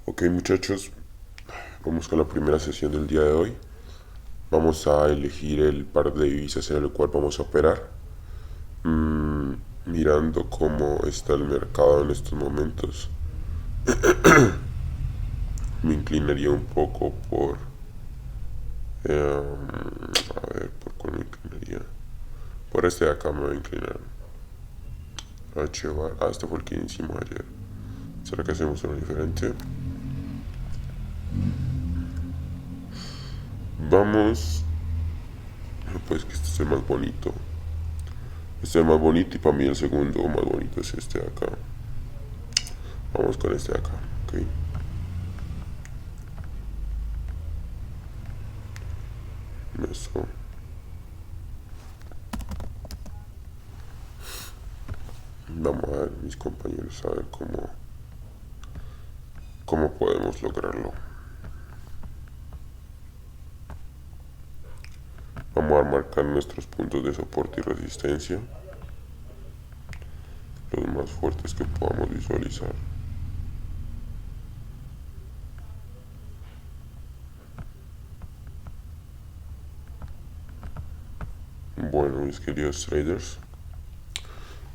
Ok, muchachos, vamos con la primera sesión del día de hoy. Vamos a elegir el par de divisas en el cual vamos a operar. Mm, Mirando cómo está el mercado en estos momentos, me inclinaría un poco por... a ver, ¿por cuál me inclinaría? Por este de acá me voy a inclinar. H-Bar. Ah, este fue el que hicimos ayer. ¿Será que hacemos uno diferente? Vamos... Pues que este es el más bonito. Este es el más bonito y para mí el segundo más bonito es este de acá. Vamos con este de acá, ok. Eso. Vamos a ver, mis compañeros, a ver cómo podemos lograrlo. Vamos a marcar nuestros puntos de soporte y resistencia, los más fuertes que podamos visualizar. Bueno, mis queridos traders,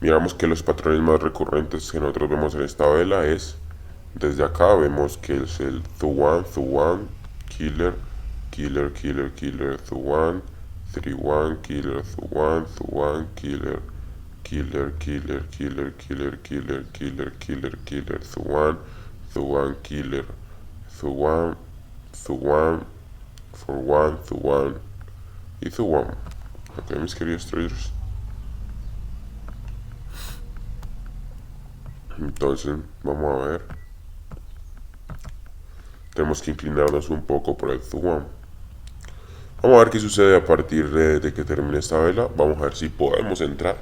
miramos que los patrones más recurrentes que nosotros vemos en esta vela es, desde acá vemos que es el Thuan, Killer, Killer, Killer, Killer, Thuan, 3-1, Killer, Thuan, Killer, Killer, Killer, Killer, Killer, Killer, Killer, Killer, Killer, Thuan, Killer, Thuan, Thuan, Thuan y Thuan. Ok, mis queridos traders. Entonces, vamos a ver. Tenemos que inclinarnos un poco por el Thuan. Vamos a ver qué sucede a partir de que termine esta vela. Vamos a ver si podemos entrar.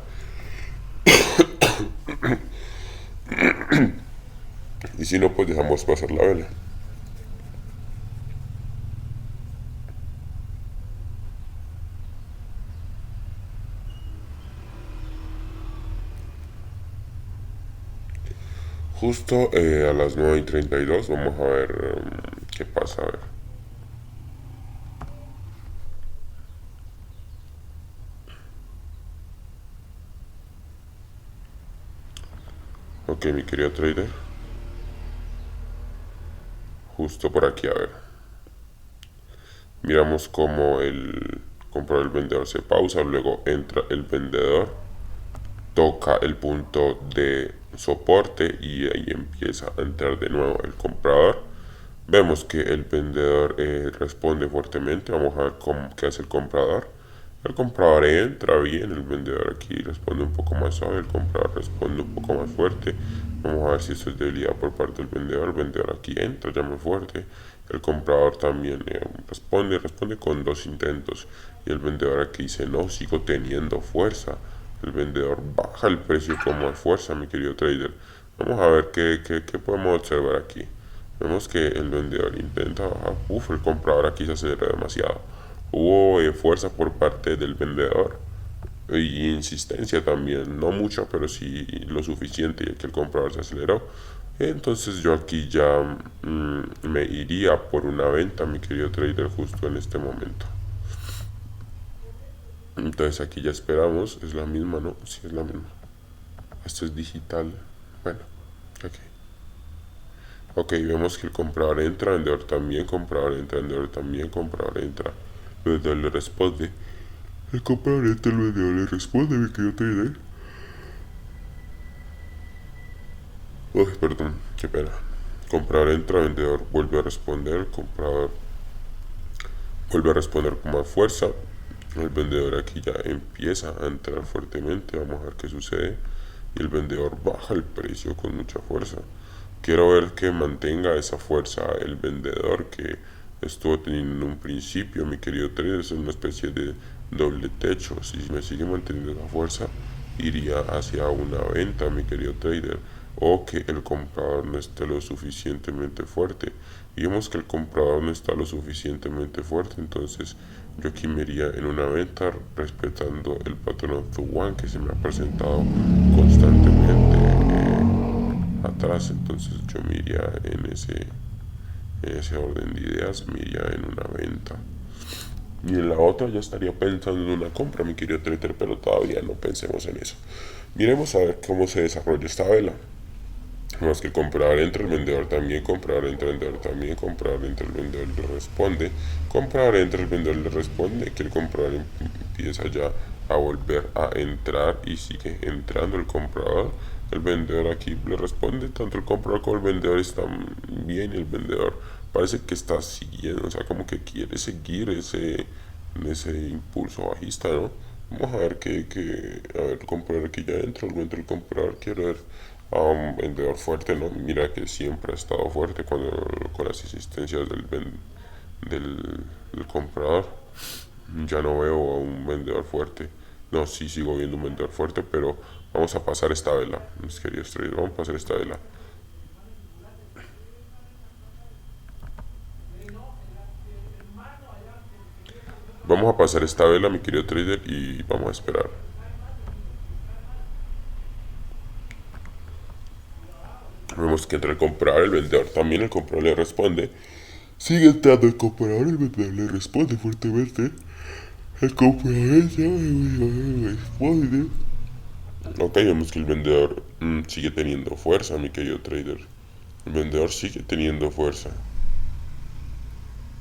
Y si no, pues dejamos pasar la vela. Justo a las 9:32 vamos a ver qué pasa. A ver. Ok, mi querido trader. Justo por aquí, a ver. Miramos cómo el comprador, el vendedor se pausa, luego entra el vendedor, toca el punto de soporte y ahí empieza a entrar de nuevo el comprador. Vemos que el vendedor responde fuertemente. Vamos a ver qué hace el comprador. El comprador entra bien, el vendedor aquí responde un poco más suave, el comprador responde un poco más fuerte. Vamos a ver si esto es debilidad por parte del vendedor. El vendedor aquí entra ya muy fuerte. El comprador también responde con dos intentos. Y el vendedor aquí dice, no, sigo teniendo fuerza. El vendedor baja el precio con más fuerza, mi querido trader. Vamos a ver qué podemos observar aquí. Vemos que el vendedor intenta bajar. Uf, el comprador aquí se acelera demasiado. Hubo fuerza por parte del vendedor y insistencia también, no mucha, pero sí lo suficiente, ya que el comprador se aceleró. Entonces yo aquí ya me iría por una venta, mi querido trader, justo en este momento. Entonces aquí ya esperamos, es la misma, ¿no? Sí, es la misma. Esto es digital. Bueno, ok. Ok, vemos que el comprador entra, vendedor también, comprador entra, vendedor también, comprador entra. El vendedor le responde. El comprador entra, el vendedor le responde, mi querido trader. Uy, perdón, qué pena. Comprador entra, vendedor vuelve a responder, comprador vuelve a responder con más fuerza. El vendedor aquí ya empieza a entrar fuertemente, vamos a ver qué sucede. Y el vendedor baja el precio con mucha fuerza. Quiero ver que mantenga esa fuerza el vendedor que estuvo teniendo en un principio, mi querido trader. Es una especie de doble techo. Si me sigue manteniendo esa fuerza, iría hacia una venta, mi querido trader, o que el comprador no esté lo suficientemente fuerte. Y vemos que el comprador no está lo suficientemente fuerte, entonces yo aquí me iría en una venta respetando el patrón One que se me ha presentado constantemente atrás. Entonces yo me iría En ese orden de ideas me iría en una venta. Y en la otra ya estaría pensando en una compra, mi querido trader, pero todavía no pensemos en eso. Miremos a ver cómo se desarrolla esta vela. Más que comprar entra el vendedor también, comprar entra el vendedor también, comprar entra el vendedor le responde, comprar entra el vendedor le responde, que el comprador empieza ya a volver a entrar y sigue entrando el comprador. El vendedor aquí le responde, tanto el comprador como el vendedor están bien y el vendedor parece que está siguiendo, o sea, como que quiere seguir ese impulso bajista, ¿no? Vamos a ver a ver, el comprador aquí ya entra, el comprador quiere ver a un vendedor fuerte, ¿no? Mira que siempre ha estado fuerte con las insistencias del comprador. Ya no veo a un vendedor fuerte. No, sí sigo viendo un vendedor fuerte, pero vamos a pasar esta vela, mis queridos traders. Vamos a pasar esta vela. Vamos a pasar esta vela, mi querido trader, y vamos a esperar. Vemos que entra el comprador, el vendedor también, el comprador le responde. Sigue entrando el comprador, el vendedor le responde fuertemente. El comprador responde. Ok, vemos que el vendedor sigue teniendo fuerza, mi querido trader. El vendedor sigue teniendo fuerza.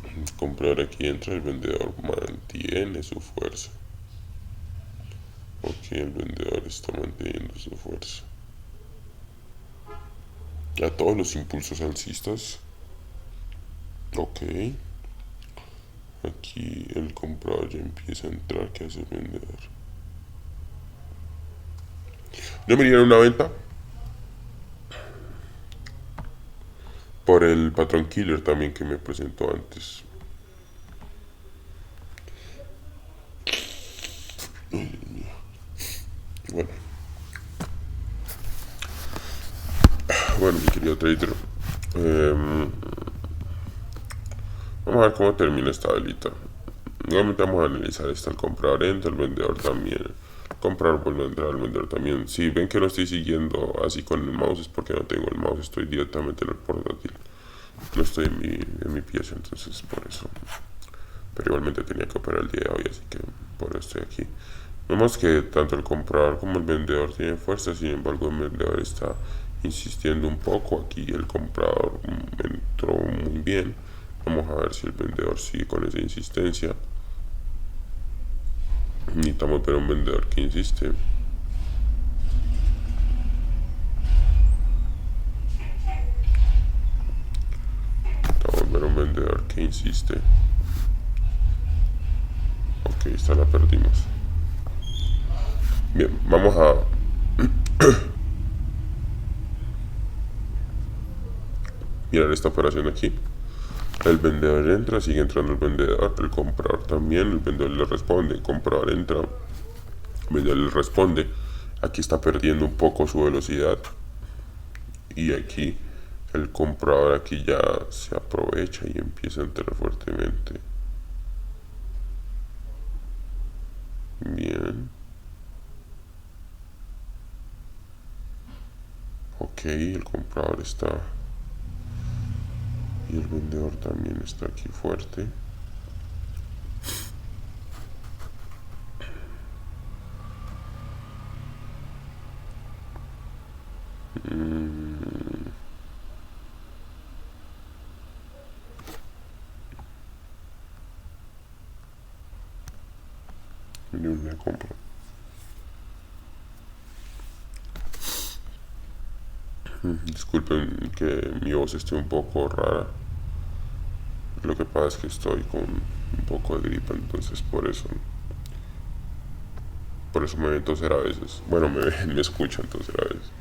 El comprador aquí entra, el vendedor mantiene su fuerza. Ok, el vendedor está manteniendo su fuerza. A todos los impulsos alcistas. Ok. Aquí el comprador ya empieza a entrar. ¿Qué hace el vendedor? Yo me iría en una venta por el patrón killer también que me presentó antes. Bueno, bueno, mi querido trader. em, Vamos a ver cómo termina esta velita. Nuevamente vamos a analizar esta. El comprador entra, el vendedor también. El comprador vuelve a entrar, el vendedor también. Si ven que no estoy siguiendo así con el mouse es porque no tengo el mouse. Estoy directamente en el portátil. No estoy en mi pieza, entonces por eso. Pero igualmente tenía que operar el día de hoy, así que por eso estoy aquí. Vemos que tanto el comprador como el vendedor tienen fuerza, sin embargo el vendedor está insistiendo un poco. Aquí el comprador entró muy bien. Vamos a ver si el vendedor sigue con esa insistencia. Necesitamos ver un vendedor que insiste. Necesitamos ver un vendedor que insiste. Ok, esta la perdimos. Bien, vamos a mirar esta operación aquí. El vendedor entra, sigue entrando el vendedor, el comprador también, el vendedor le responde, el comprador entra, el vendedor le responde. Aquí está perdiendo un poco su velocidad y aquí el comprador aquí ya se aprovecha y empieza a entrar fuertemente. Bien. Ok, el comprador está y el vendedor también está aquí fuerte. Y una compra. Disculpen que mi voz esté un poco rara. Lo que pasa es que estoy con un poco de gripa, entonces por eso me ven toser a veces. Bueno, me escuchan toser a veces.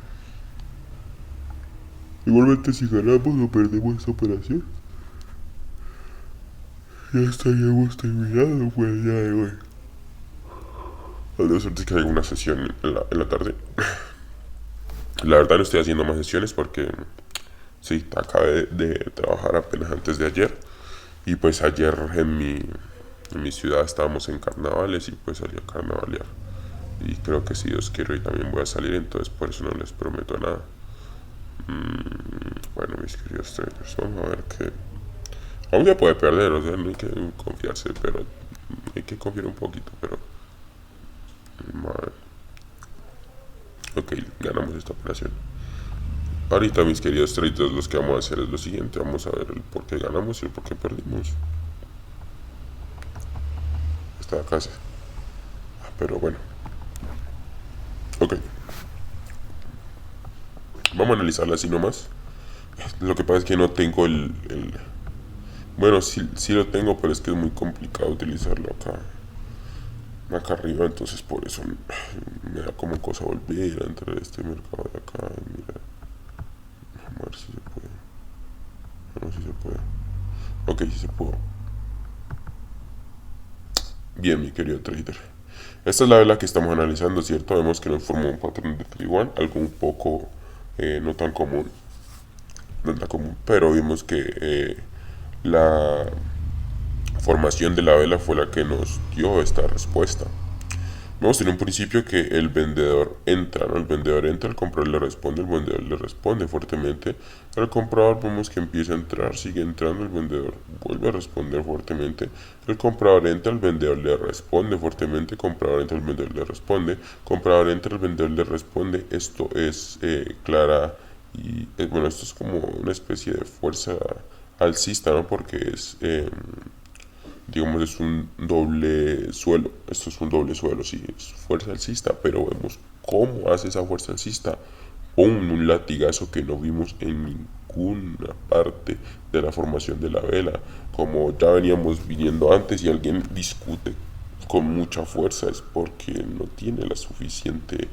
Igualmente si ganamos o perdemos esta operación, ya estaríamos terminando por el día de hoy. Al de suerte que hay una sesión en la tarde. La verdad no estoy haciendo más sesiones porque sí, acabé de trabajar apenas antes de ayer. Y pues ayer en mi ciudad estábamos en carnavales y pues salí a carnavalear. Y creo que si Dios quiere hoy también voy a salir, entonces por eso no les prometo nada. Bueno, mis queridos traders, vamos a ver qué. Aún se puede perder, o sea, no hay que confiarse, pero hay que confiar un poquito, pero... Madre. Ok, ganamos esta operación. Ahorita, mis queridos traders, lo que vamos a hacer es lo siguiente. Vamos a ver el por qué ganamos y el por qué perdimos. Esta casa. Pero bueno. Ok. Vamos a analizarla así nomás. Lo que pasa es que no tengo bueno, sí lo tengo, pero es que es muy complicado utilizarlo acá arriba, entonces por eso me da como cosa volver a entrar a este mercado de acá. Mira, a ver si se puede. No sé si se puede. Ok, sí se pudo. Bien, mi querido trader. Esta es la vela que estamos analizando, ¿cierto? Vemos que nos formó un patrón de 3-1, algo un poco no tan común. No tan común, pero vimos que la formación de la vela fue la que nos dio esta respuesta. Vemos en un principio que el vendedor entra, ¿no? El vendedor entra, el comprador le responde, el vendedor le responde fuertemente. El comprador vemos que empieza a entrar, sigue entrando, el vendedor vuelve a responder fuertemente. El comprador entra, el vendedor le responde fuertemente, el comprador entra, el vendedor le responde. El comprador entra, el vendedor le responde. Esto es clara y bueno, esto es como una especie de fuerza alcista, ¿no? Porque es digamos es un doble suelo, esto es un doble suelo, sí, es fuerza alcista, pero vemos cómo hace esa fuerza alcista, un latigazo que no vimos en ninguna parte de la formación de la vela, como ya veníamos viniendo antes y alguien discute con mucha fuerza es porque no tiene el suficiente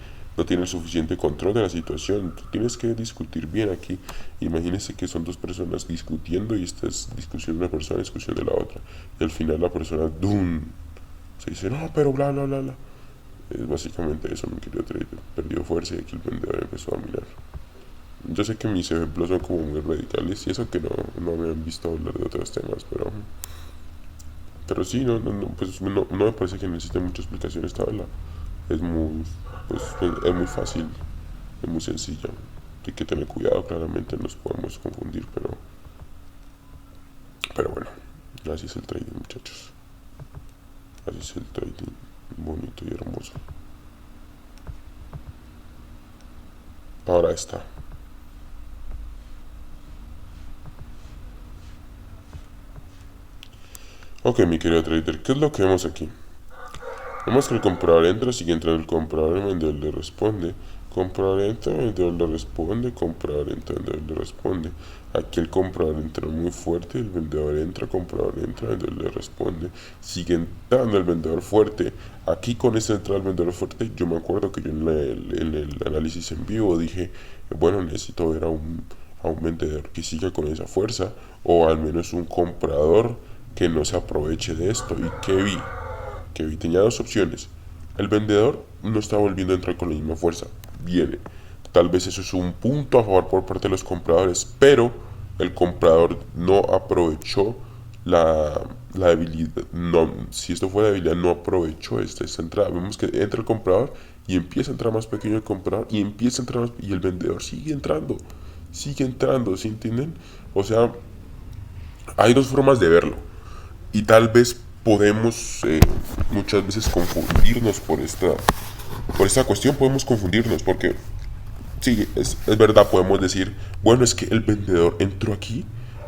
control de la situación. Tú tienes que discutir bien aquí. Imagínese que son dos personas discutiendo y esta es discusión de una persona, discusión de la otra. Y al final la persona, ¡dum!, se dice, no, pero bla, bla, bla, bla. Es básicamente eso, mi querido trader. Perdió fuerza y aquí el vendedor empezó a mirar. Yo sé que mis ejemplos son como muy radicales y eso que no me han visto hablar de otros temas, pero sí, pues no me parece que necesite mucha explicación esta vela. Es muy, pues, es muy fácil, es muy sencilla. Hay que tener cuidado, claramente nos podemos confundir, pero bueno, así es el trading, muchachos. Así es el trading, bonito y hermoso. Ahora está. Ok, mi querido trader, ¿qué es lo que vemos aquí? Vemos que el comprador entra, sigue entrando el comprador, el vendedor le responde. Comprador entra, el vendedor le responde, comprador entra, el vendedor le responde. Aquí el comprador entra muy fuerte, el vendedor entra, comprador entra, el vendedor le responde. Sigue entrando el vendedor fuerte. Aquí con esta entrada del vendedor fuerte, yo me acuerdo que yo en el análisis en vivo dije, bueno, necesito ver a un vendedor que siga con esa fuerza, o al menos un comprador que no se aproveche de esto. ¿Y qué vi? Tenía dos opciones. El vendedor no está volviendo a entrar con la misma fuerza. Viene. Tal vez eso es un punto a favor por parte de los compradores, pero el comprador no aprovechó la debilidad. No, si esto fue debilidad, no aprovechó esta entrada. Vemos que entra el comprador y empieza a entrar más pequeño el comprador y empieza a entrar más, y el vendedor sigue entrando. Sigue entrando, ¿sí entienden? O sea, hay dos formas de verlo y tal vez podemos muchas veces confundirnos por esta cuestión, podemos confundirnos porque sí, es verdad, podemos decir, bueno, es que el vendedor entró aquí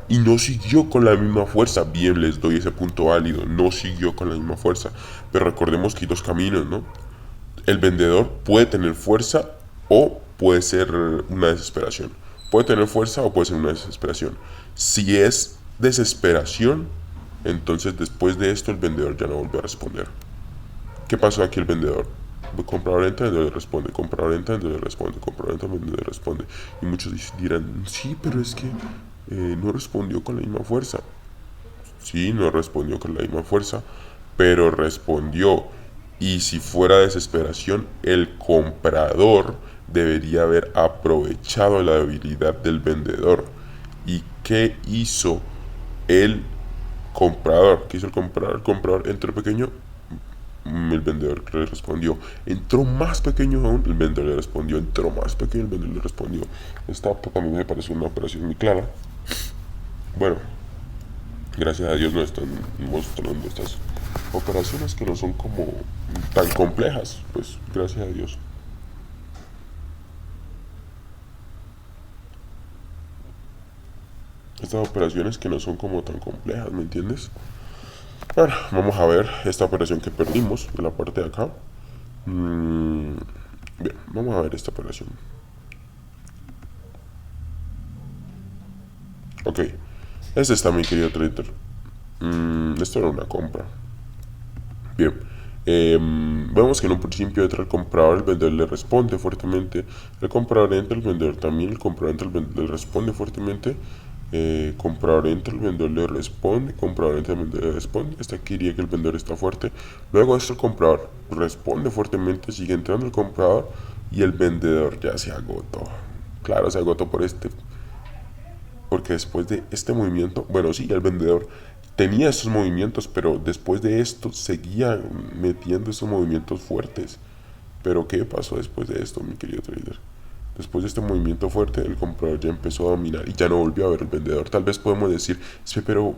y no siguió con la misma fuerza. Bien, les doy ese punto válido, no siguió con la misma fuerza, pero recordemos que hay dos caminos, ¿no? El vendedor puede tener fuerza o puede ser una desesperación. Puede tener fuerza o puede ser una desesperación. Si es desesperación, entonces después de esto el vendedor ya no volvió a responder. ¿Qué pasó aquí el vendedor? Comprador entra, vendedor responde, comprador entra, vendedor responde, comprador entra, vendedor responde. Y muchos dirán, sí, pero es que no respondió con la misma fuerza. Sí, no respondió con la misma fuerza, pero respondió. Y si fuera desesperación, el comprador debería haber aprovechado la debilidad del vendedor. ¿Y qué hizo el comprador? ¿Qué hizo el comprador? El comprador entró pequeño, el vendedor le respondió. Entró más pequeño aún, el vendedor le respondió. Entró más pequeño, el vendedor le respondió. Esta también me parece una operación muy clara. Bueno, Gracias a Dios no están mostrando estas operaciones que no son como tan complejas, pues gracias a Dios. Estas operaciones que no son como tan complejas, ¿me entiendes? Bueno, vamos a ver esta operación que perdimos en la parte de acá. Bien, vamos a ver esta operación. Ok, este está mi querido trader. Esto era una compra. Bien, vemos que en un principio entra el comprador, el vendedor le responde fuertemente. El comprador entra, el vendedor también. El comprador entra, el vendedor le responde fuertemente. Comprador entra, el vendedor le responde. Comprador entra, el vendedor le responde. Hasta aquí diría que el vendedor está fuerte. Luego esto el comprador responde fuertemente. Sigue entrando el comprador y el vendedor ya se agotó. Claro, se agotó porque después de este movimiento, bueno, sí, el vendedor tenía estos movimientos, pero después de esto seguía metiendo estos movimientos fuertes. Pero ¿qué pasó después de esto, mi querido trader? Después de este movimiento fuerte, el comprador ya empezó a dominar y ya no volvió a ver el vendedor. Tal vez podemos decir, sí, pero,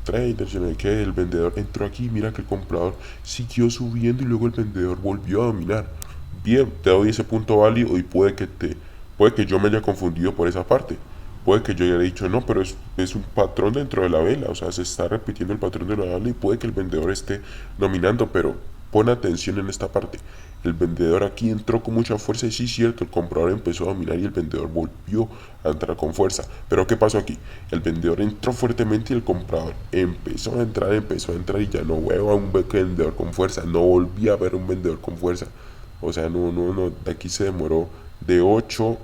trader, yo no sé qué, el vendedor entró aquí, mira que el comprador siguió subiendo y luego el vendedor volvió a dominar. Bien, te doy ese punto válido y puede que yo me haya confundido por esa parte. Puede que yo haya dicho, no, pero es un patrón dentro de la vela, o sea, se está repitiendo el patrón de la vela y puede que el vendedor esté dominando, pero pon atención en esta parte. El vendedor aquí entró con mucha fuerza y sí, cierto, el comprador empezó a dominar y el vendedor volvió a entrar con fuerza. Pero ¿qué pasó aquí? El vendedor entró fuertemente y el comprador empezó a entrar y ya no veo a un vendedor con fuerza, no volví a ver un vendedor con fuerza. O sea, no, aquí se demoró de 8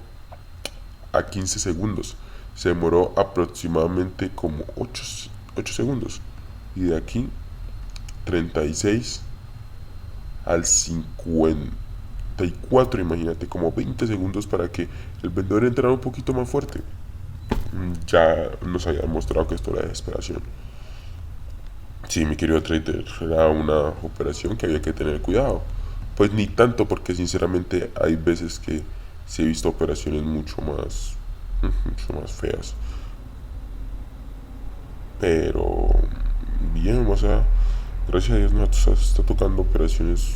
a 15 segundos. Se demoró aproximadamente como 8 segundos. Y de aquí 36 al 54, imagínate, como 20 segundos para que el vendedor entrara un poquito más fuerte. Ya nos había demostrado que esto era desesperación. Sí, mi querido trader, era una operación que había que tener cuidado. Pues ni tanto, porque sinceramente hay veces que sí he visto operaciones mucho más feas. Pero bien, o sea, gracias a Dios nos está tocando operaciones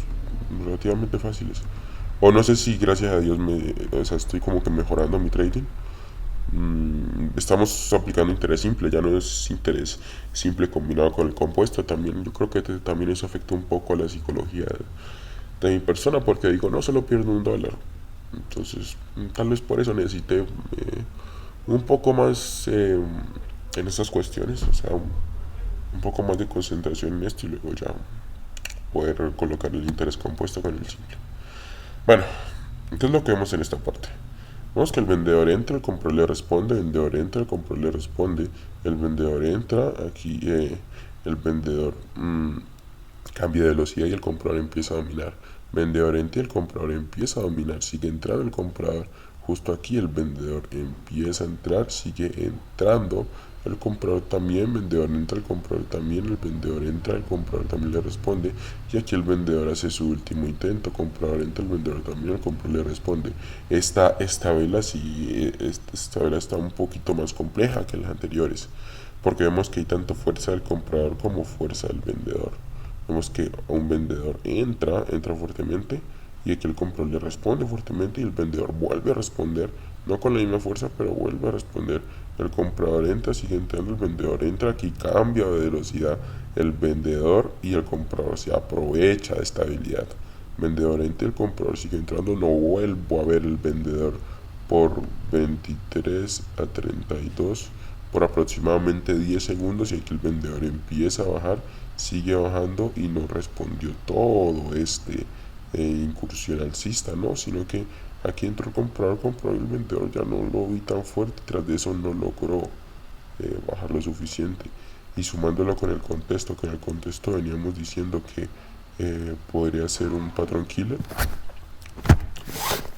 relativamente fáciles. O no sé si gracias a Dios o sea, estoy como que mejorando mi trading. Estamos aplicando interés simple, ya no es interés simple combinado con el compuesto. También yo creo que también eso afecta un poco a la psicología de mi persona, porque digo, no solo pierdo $1. Entonces, tal vez por eso necesité un poco más en estas cuestiones, o sea, un poco más de concentración en esto y luego ya poder colocar el interés compuesto con el simple. Bueno, entonces lo que vemos en esta parte. Vemos que el vendedor entra, el comprador le responde, el vendedor entra, el comprador le responde, el vendedor entra, aquí el vendedor cambia de velocidad y el comprador empieza a dominar. Vendedor entra y el comprador empieza a dominar, sigue entrando el comprador. Justo aquí el vendedor empieza a entrar, sigue entrando el comprador también, vendedor entra, el comprador también, el vendedor entra, el comprador también le responde y aquí el vendedor hace su último intento, comprador entra, el vendedor también, el comprador le responde. Esta vela sí, esta vela está un poquito más compleja que las anteriores, porque vemos que hay tanto fuerza del comprador como fuerza del vendedor. Vemos que un vendedor entra fuertemente y aquí el comprador le responde fuertemente y el vendedor vuelve a responder, no con la misma fuerza, pero vuelve a responder. El comprador entra, sigue entrando, el vendedor entra, aquí cambia de velocidad el vendedor y el comprador se aprovecha de esta habilidad. Vendedor entra, el comprador sigue entrando, no vuelvo a ver el vendedor por 23 a 32 por aproximadamente 10 segundos y aquí el vendedor empieza a bajar, sigue bajando y no respondió todo incursión alcista, ¿no? Sino que aquí entró el comprador y el vendedor ya no lo vi tan fuerte, tras de eso no logró bajar lo suficiente. Y sumándolo con el contexto, que en el contexto veníamos diciendo que podría ser un patrón killer,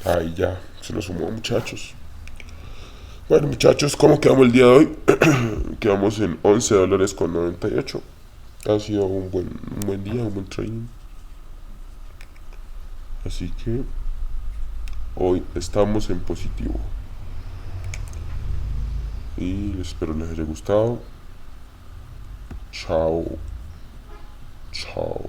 ahí ya se lo sumó, muchachos. Bueno, muchachos, ¿cómo quedamos el día de hoy? Quedamos en $11.98. Ha sido un buen día, un buen trading. Así que hoy estamos en positivo. y espero les haya gustado. Chao. Chao.